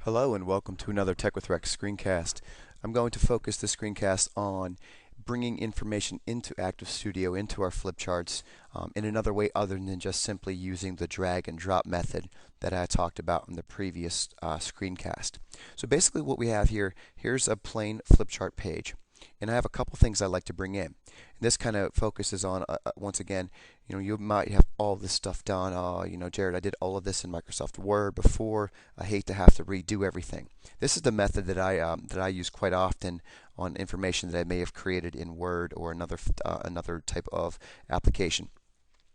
Hello and welcome to another Tech with Rex screencast. I'm going to focus this screencast on bringing information into Active Studio, into our flipcharts, in another way other than just simply using the drag and drop method that I talked about in the previous screencast. So basically what we have here, here's a plain flipchart page. And I have a couple things I'd like to bring in. And this kind of focuses on, once again, you might have all this stuff done. Jared, I did all of this in Microsoft Word before. I hate to have to redo everything. This is the method that I use quite often on information that I may have created in Word or another type of application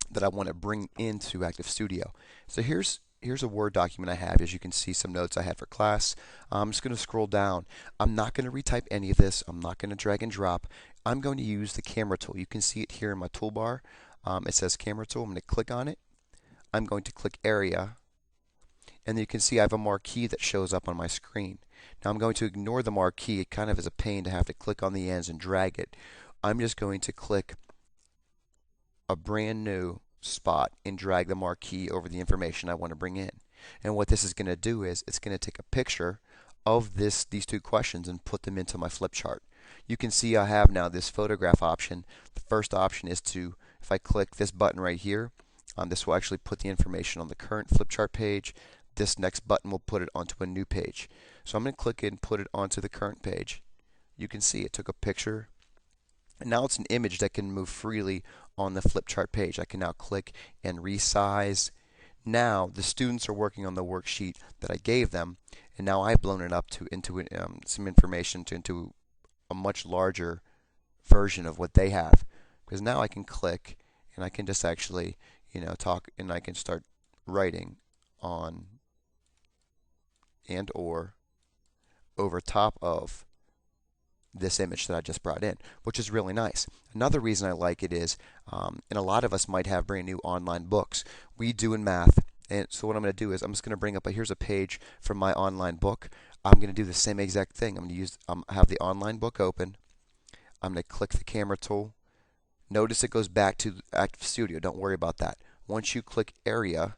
that I want to bring into Active Studio. So here's a Word document I have. As you can see, some notes I had for class. I'm just going to scroll down. I'm not going to retype any of this. I'm not going to drag and drop. I'm going to use the camera tool. You can see it here in my toolbar. It says camera tool. I'm going to click on it. I'm going to click area. And you can see I have a marquee that shows up on my screen. Now I'm going to ignore the marquee. It kind of is a pain to have to click on the ends and drag it. I'm just going to click a brand new spot and drag the marquee over the information I want to bring in. And what this is going to do is it's going to take a picture of these two questions and put them into my flip chart. You can see I have now this photograph option. The first option is to, if I click this button right here, this will actually put the information on the current flip chart page. This next button will put it onto a new page. So I'm going to click it and put it onto the current page. You can see it took a picture. And now it's an image that can move freely on the flip chart page. I can now click and resize. Now the students are working on the worksheet that I gave them, and now I've blown it up into some information into a much larger version of what they have. Because now I can click and I can just actually, talk, and I can start writing on and or over top of this image that I just brought in, which is really nice. Another reason I like it is, and a lot of us might have brand new online books. We do in math, and so what I'm going to do is I'm just going to bring up here's a page from my online book. I'm going to do the same exact thing. I'm going to have the online book open. I'm going to click the camera tool. Notice it goes back to Active Studio. Don't worry about that. Once you click area,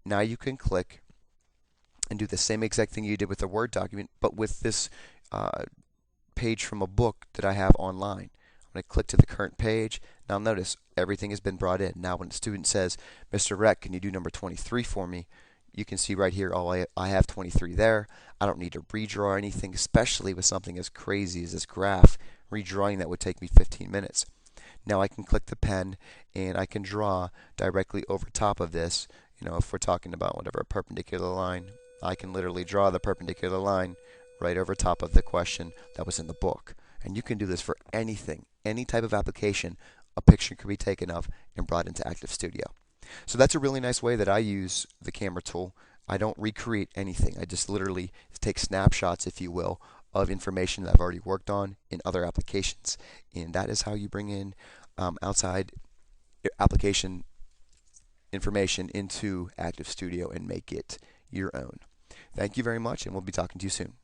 now you can click and do the same exact thing you did with the Word document, but with this page from a book that I have online. I'm going to click to the current page. Now notice everything has been brought in. Now when the student says, Mr. Rec, can you do number 23 for me? You can see right here, I have 23 there. I don't need to redraw anything, especially with something as crazy as this graph. Redrawing that would take me 15 minutes. Now I can click the pen and I can draw directly over top of this. If we're talking about whatever, a perpendicular line, I can literally draw the perpendicular line right over top of the question that was in the book. And you can do this for anything, any type of application a picture can be taken of and brought into Active Studio. So that's a really nice way that I use the camera tool. I don't recreate anything. I just literally take snapshots, if you will, of information that I've already worked on in other applications. And that is how you bring in outside application information into Active Studio and make it your own. Thank you very much, and we'll be talking to you soon.